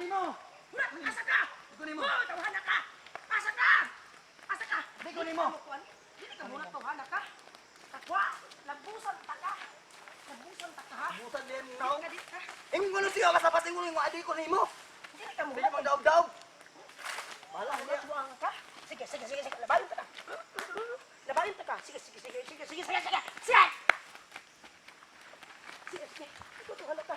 nimo. Asa ka? Di ko nimo. Tawhana ka! Asa ka? Asa ka? Di ko nimo. Dili ka muna tawhana ka. Takwa, labusan ta ka. Labusan ta ka ha. Busan din Dili no. ka, dili ka. Imo gulo siya kasapating mo yung adi ko nimo. Dili ka Dili muna. mo daog-daog. Wala niya. Buang ka. Sige. Labanin ta ka. Labanin ta ka. Sige. Sige. Ikaw tawhana ka.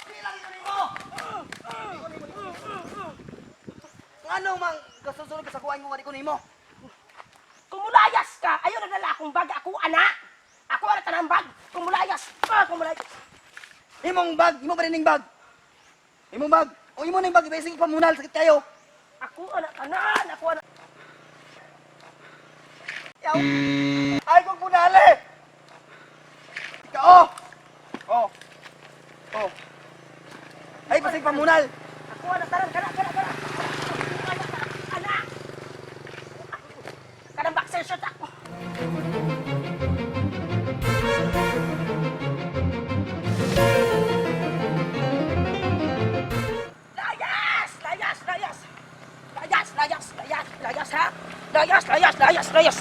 Bilang ko nimo. Ano mang kasusunod ka sa kuha mo adi ko nimo? Kumulayas ka! Ayaw nagdala akong bag. Ako, anak! Ako, anak ka ng bag! Kumulayas! Kumulayas! Imong bag, imo ba ning bag? Imong bag. O imo ning bag, ibesing pamunal sakit kayo. Ako, anak ka na! Ako, anak! Yaw. Ay kong punali. Ikaw. Oh. Ay basig pamunal. Ako, anak ka na! Kana! Anak! Kanang boxer short ako! Layas, ha? Layas!